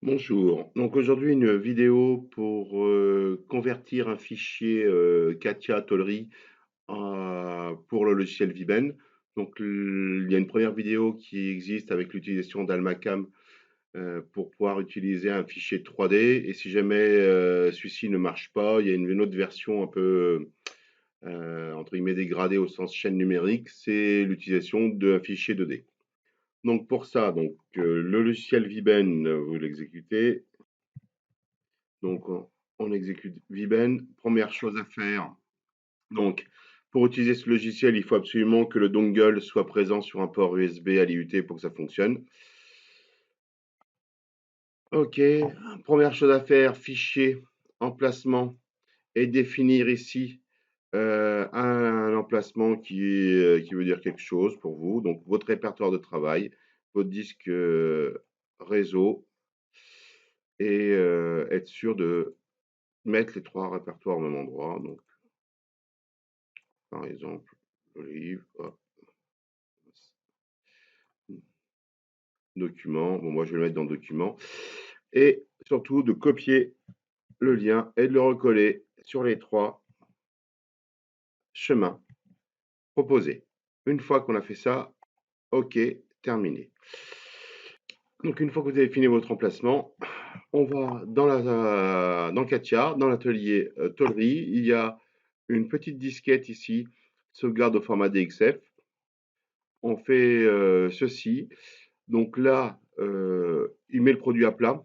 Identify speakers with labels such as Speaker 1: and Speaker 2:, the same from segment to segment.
Speaker 1: Bonjour. Donc aujourd'hui une vidéo pour convertir un fichier Katia Tollery pour le logiciel Viben. Donc il y a une première vidéo qui existe avec l'utilisation d'Almacam pour pouvoir utiliser un fichier 3D. Et si jamais celui-ci ne marche pas, il y a une autre version un peu entre guillemets dégradée au sens chaîne numérique, c'est l'utilisation d'un fichier 2D. Donc pour ça, le logiciel Viben, vous l'exécutez. Donc, on exécute Viben. Première chose à faire, donc, pour utiliser ce logiciel, il faut absolument que le dongle soit présent sur un port USB à l'IUT pour que ça fonctionne. Ok, première chose à faire, fichier, emplacement, et définir ici un emplacement qui veut dire quelque chose pour vous. Donc, votre répertoire de travail, votre disque réseau, et être sûr de mettre les trois répertoires au même endroit. Donc, par exemple, livre, document. Bon, moi, je vais le mettre dans document. Et surtout, de copier le lien et de le recoller sur les trois chemins proposés. Une fois qu'on a fait ça, OK, terminé. Donc, une fois que vous avez fini votre emplacement, on va dans Katia, dans l'atelier Tollery. Il y a une petite disquette ici, sauvegarde au format DXF. On fait ceci. Donc là, il met le produit à plat.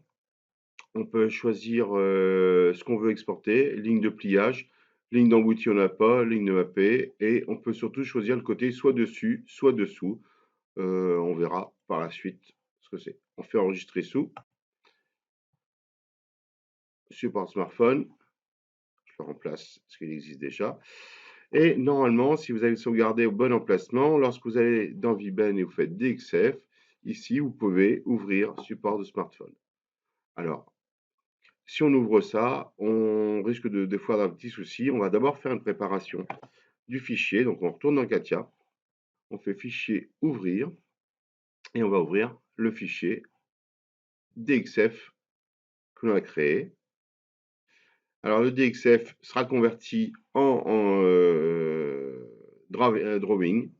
Speaker 1: On peut choisir ce qu'on veut exporter, ligne de pliage, ligne d'embouti on n'a pas, ligne de mappé, et on peut surtout choisir le côté soit dessus, soit dessous. On verra par la suite ce que c'est. On fait enregistrer sous, support smartphone, je le remplace parce qu'il existe déjà. Et normalement, si vous avez sauvegardé au bon emplacement, lorsque vous allez dans Viben et vous faites DXF, ici vous pouvez ouvrir support de smartphone. Alors, si on ouvre ça, on risque des fois d'avoir un petit souci. On va d'abord faire une préparation du fichier. Donc on retourne dans Katia, on fait fichier ouvrir et on va ouvrir le fichier DXF que l'on a créé. Alors le DXF sera converti en drawing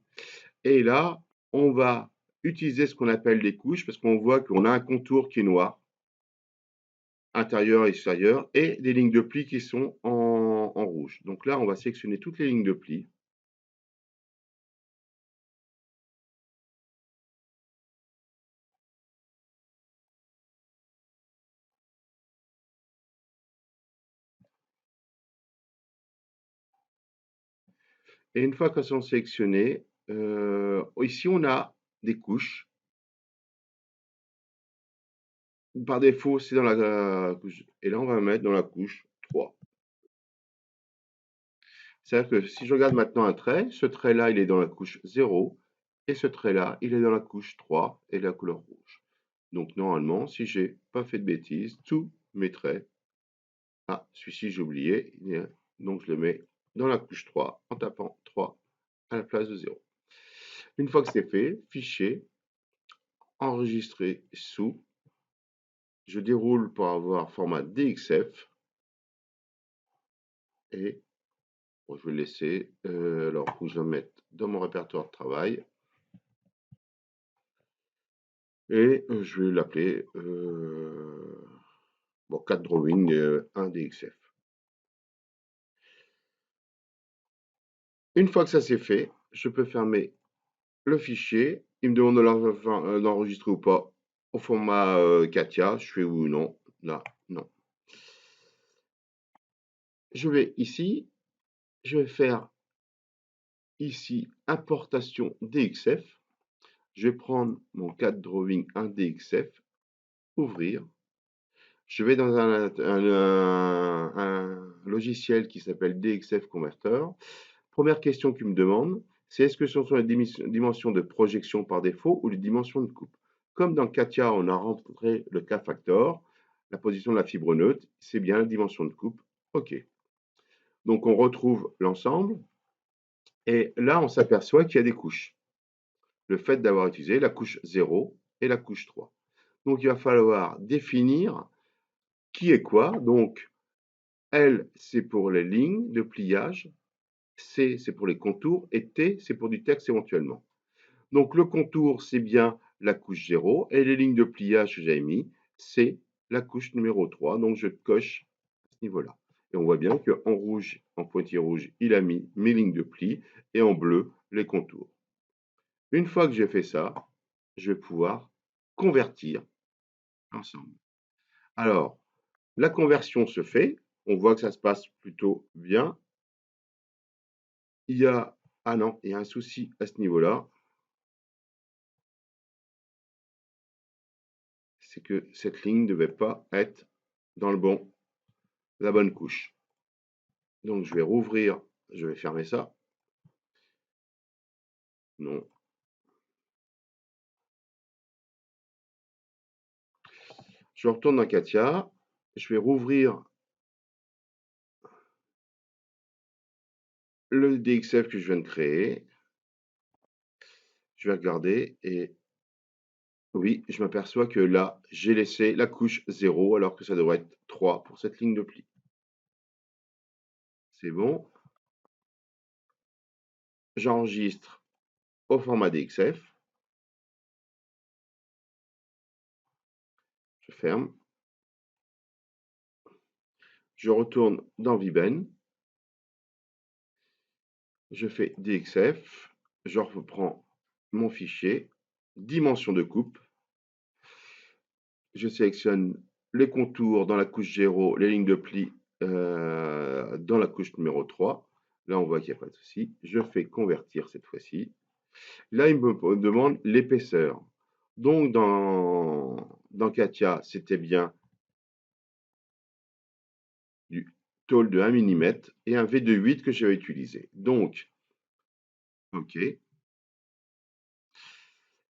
Speaker 1: et là on va utiliser ce qu'on appelle des couches parce qu'on voit qu'on a un contour qui est noir, intérieur et extérieur, et des lignes de pli qui sont en rouge. Donc là on va sélectionner toutes les lignes de pli. Et une fois qu'elles sont sélectionnées, ici on a des couches. Par défaut, c'est dans la couche. Et là, on va mettre dans la couche 3. C'est-à-dire que si je regarde maintenant un trait, ce trait-là, il est dans la couche 0. Et ce trait-là, il est dans la couche 3 et la couleur rouge. Donc normalement, si j'ai pas fait de bêtises, tous mes traits. Ah, celui-ci, j'ai oublié. Donc je le mets dans la couche 3 en tapant 3 à la place de 0. Une fois que c'est fait, fichier, enregistrer sous. Je déroule pour avoir format DXF. Et bon, je vais le laisser. Alors, il faut que je le mette dans mon répertoire de travail. Et je vais l'appeler 4 drawing 1 DXF. Une fois que ça c'est fait, je peux fermer le fichier. Il me demande d'enregistrer ou pas au format Katia. Je fais oui ou non. Là, non. Je vais ici. Je vais faire ici importation DXF. Je vais prendre mon 4 drawing 1 DXF, ouvrir. Je vais dans un logiciel qui s'appelle DXF Converter. Première question qu'il me demande, c'est est-ce que ce sont les dimensions de projection par défaut ou les dimensions de coupe? Comme dans Katia, on a rentré le K-factor, la position de la fibre neutre, c'est bien la dimension de coupe. OK. Donc on retrouve l'ensemble et là on s'aperçoit qu'il y a des couches. Le fait d'avoir utilisé la couche 0 et la couche 3. Donc il va falloir définir qui est quoi. Donc L, c'est pour les lignes de pliage, C, c'est pour les contours, et T, c'est pour du texte éventuellement. Donc le contour, c'est bien la couche 0, et les lignes de pliage que j'avais mis, c'est la couche numéro 3. Donc je coche à ce niveau-là. Et on voit bien qu'en rouge, en pointillé rouge, il a mis mes lignes de pli, et en bleu, les contours. Une fois que j'ai fait ça, je vais pouvoir convertir l'ensemble. Alors, la conversion se fait, on voit que ça se passe plutôt bien. Il y a, ah non, il y a un souci à ce niveau-là, c'est que cette ligne ne devait pas être dans la bonne couche. Donc je vais rouvrir, je vais fermer ça. Non. Je retourne dans Katia, je vais rouvrir le DXF que je viens de créer. Je vais regarder et oui, je m'aperçois que là, j'ai laissé la couche 0 alors que ça devrait être 3 pour cette ligne de pli. C'est bon. J'enregistre au format DXF. Je ferme. Je retourne dans Viben. Je fais DXF. Je reprends mon fichier. Dimension de coupe. Je sélectionne les contours dans la couche 0, les lignes de pli dans la couche numéro 3. Là, on voit qu'il n'y a pas de souci. Je fais convertir cette fois-ci. Là, il me demande l'épaisseur. Donc, dans Katia, c'était bien du tôle de 1 mm et un V de 8 que j'avais utilisé. Donc, OK.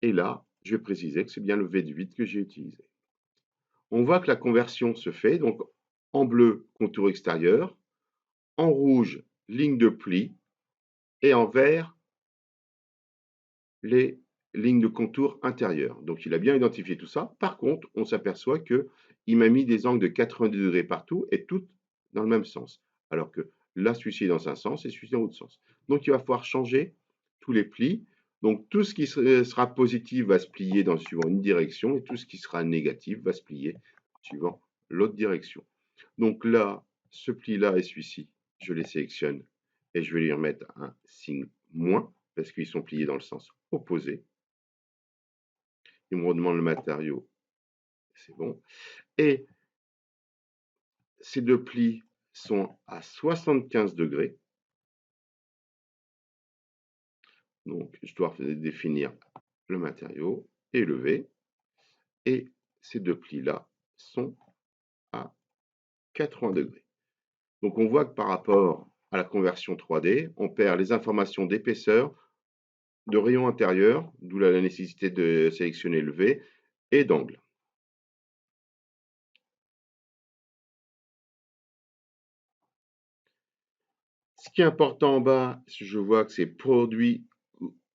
Speaker 1: Et là, je vais préciser que c'est bien le V de 8 que j'ai utilisé. On voit que la conversion se fait. Donc, en bleu, contour extérieur. En rouge, ligne de pli. Et en vert, les lignes de contour intérieures. Donc, il a bien identifié tout ça. Par contre, on s'aperçoit qu'il m'a mis des angles de 90 degrés partout et toutes dans le même sens. Alors que là, celui-ci est dans un sens et celui-ci dans l'autre sens. Donc, il va falloir changer tous les plis. Donc, tout ce qui sera positif va se plier suivant une direction et tout ce qui sera négatif va se plier suivant l'autre direction. Donc là, ce pli-là et celui-ci, je les sélectionne et je vais lui remettre un signe moins parce qu'ils sont pliés dans le sens opposé. Il me redemande le matériau, c'est bon. Et ces deux plis sont à 75 degrés. Donc, je dois définir le matériau et le V. Et ces deux plis-là sont à 80 degrés. Donc, on voit que par rapport à la conversion 3D, on perd les informations d'épaisseur, de rayon intérieur, d'où la nécessité de sélectionner le V, et d'angle. Ce qui est important en bas, je vois que c'est produit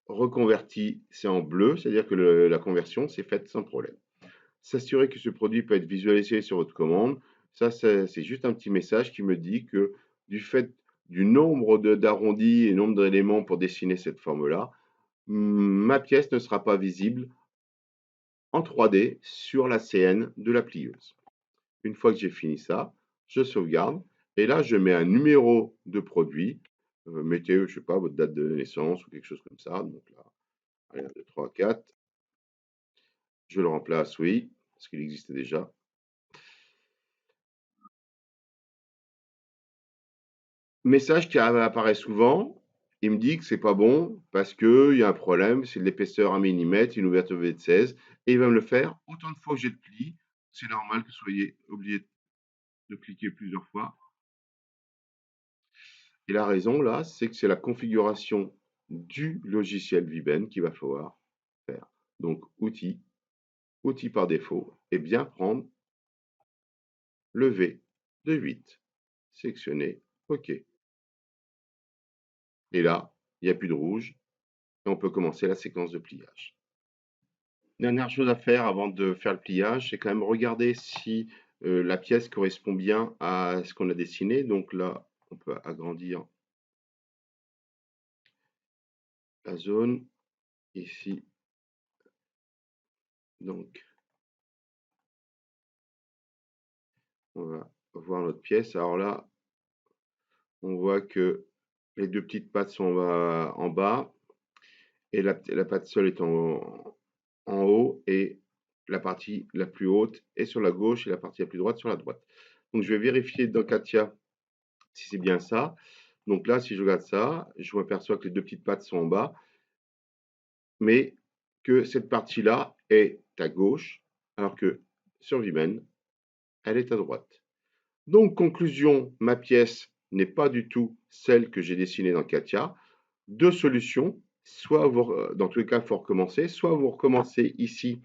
Speaker 1: reconverti, c'est en bleu, c'est-à-dire que la conversion s'est faite sans problème. S'assurer que ce produit peut être visualisé sur votre commande, ça c'est juste un petit message qui me dit que du fait du nombre d'arrondis et nombre d'éléments pour dessiner cette forme-là, ma pièce ne sera pas visible en 3D sur la CN de la plieuse. Une fois que j'ai fini ça, je sauvegarde et là je mets un numéro de produit. Mettez, je sais pas, votre date de naissance ou quelque chose comme ça. Donc là, allez, 1, 2, 3, 4. Je le remplace, oui, parce qu'il existait déjà. Message qui apparaît souvent, il me dit que c'est pas bon parce qu'il y a un problème, c'est de l'épaisseur 1 mm, une ouverture V de 16, et il va me le faire autant de fois que j'ai de plis. C'est normal que vous soyez obligé de cliquer plusieurs fois. Et la raison, là, c'est que c'est la configuration du logiciel Viben qu'il va falloir faire. Donc, outils, outils par défaut, et bien prendre le V de 8. Sélectionner, OK. Et là, il n'y a plus de rouge, et on peut commencer la séquence de pliage. Dernière chose à faire avant de faire le pliage, c'est quand même regarder si la pièce correspond bien à ce qu'on a dessiné. Donc là, on peut agrandir la zone ici. Donc, on va voir notre pièce. Alors là, on voit que les deux petites pattes sont en bas et la patte seule est en haut et la partie la plus haute est sur la gauche et la partie la plus droite sur la droite. Donc, je vais vérifier dans Katia si c'est bien ça. Donc là, si je regarde ça, je m'aperçois que les deux petites pattes sont en bas, mais que cette partie-là est à gauche, alors que sur Vimen, elle est à droite. Donc, conclusion, ma pièce n'est pas du tout celle que j'ai dessinée dans Katia. Deux solutions, soit vous, dans tous les cas, il faut recommencer, soit vous recommencez ici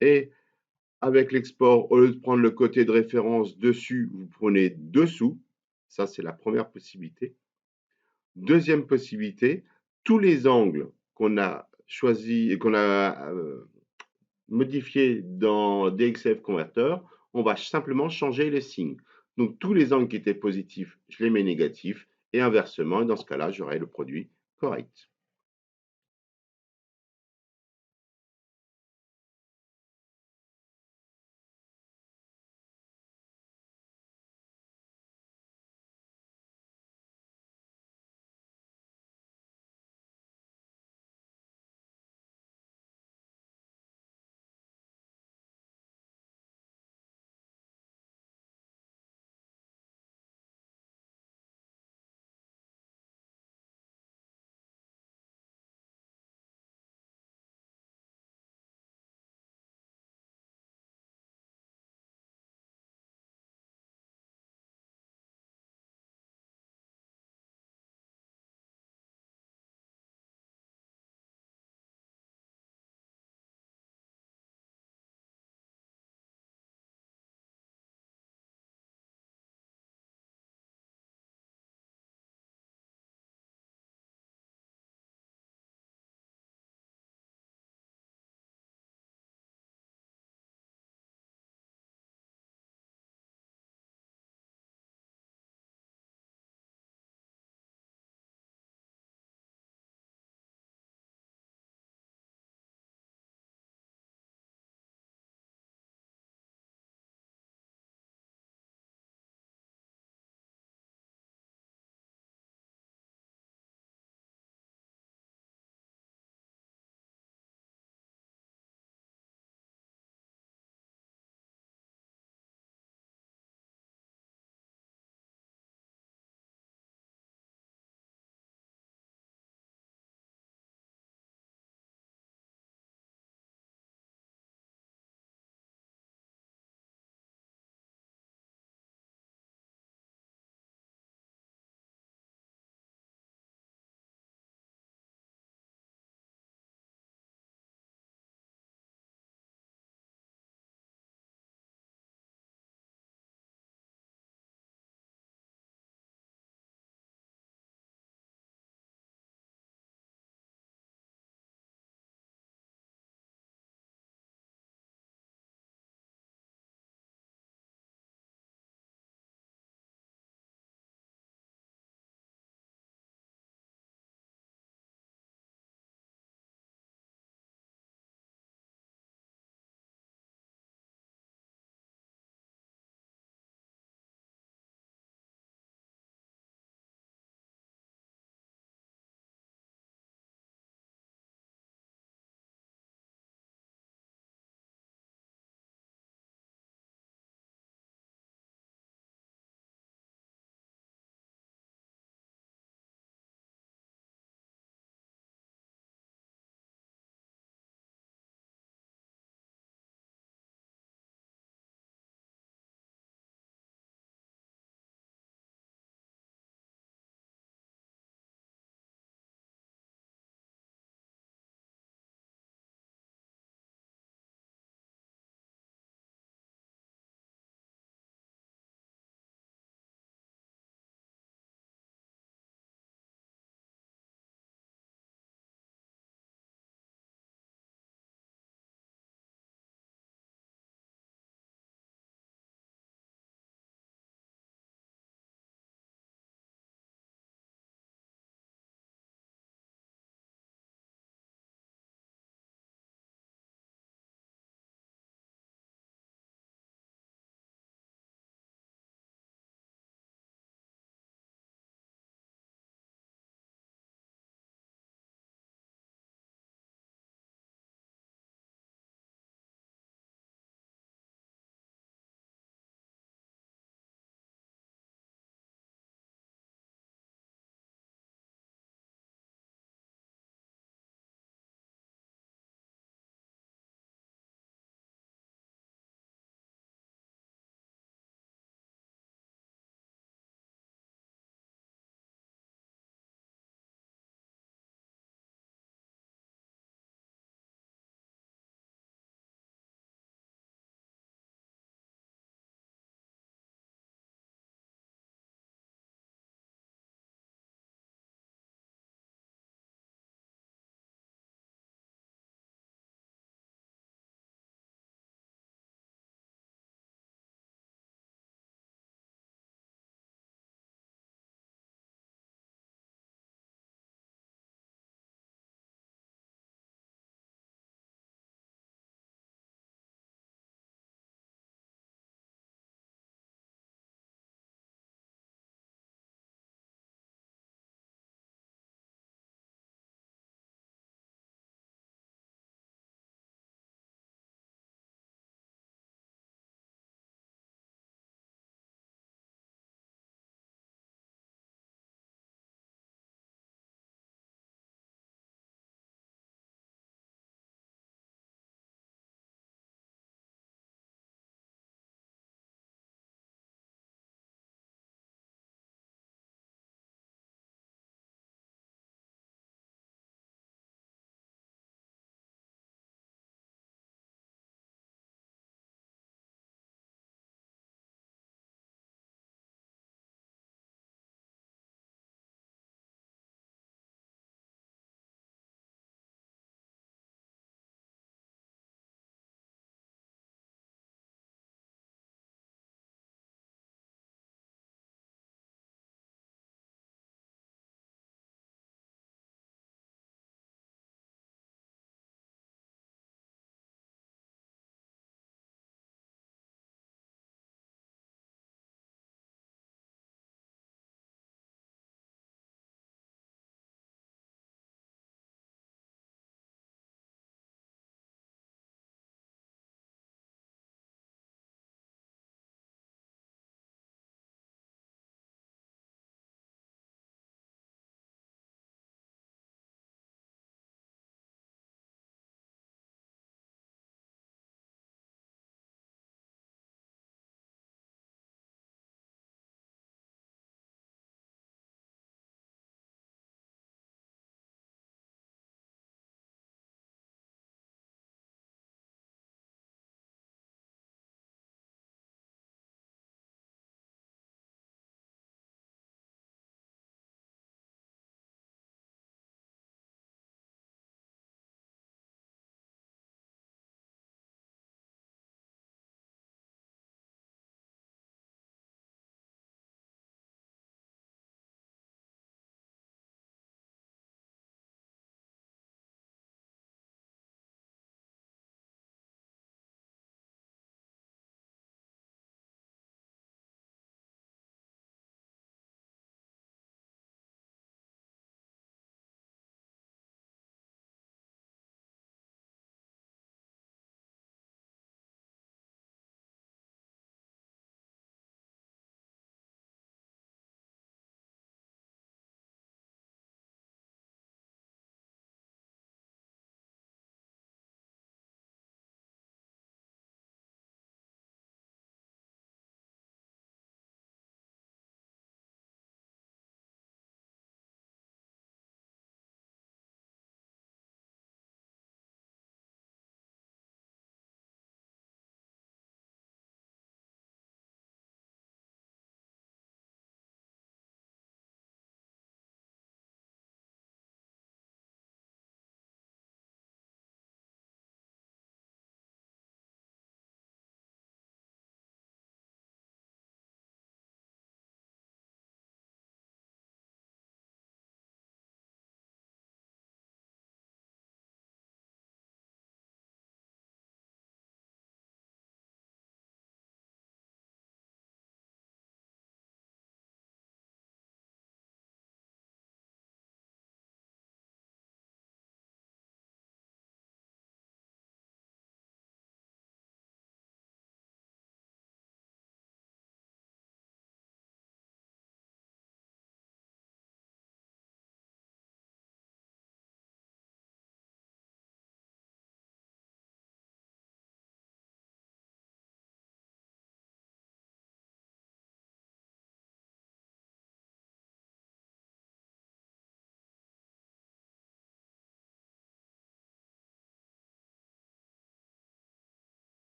Speaker 1: et avec l'export, au lieu de prendre le côté de référence dessus, vous prenez dessous. Ça, c'est la première possibilité. Deuxième possibilité, tous les angles qu'on a choisis et qu'on a modifiés dans DXF Converter, on va simplement changer les signes. Donc tous les angles qui étaient positifs, je les mets négatifs et inversement, dans ce cas-là, j'aurai le produit correct.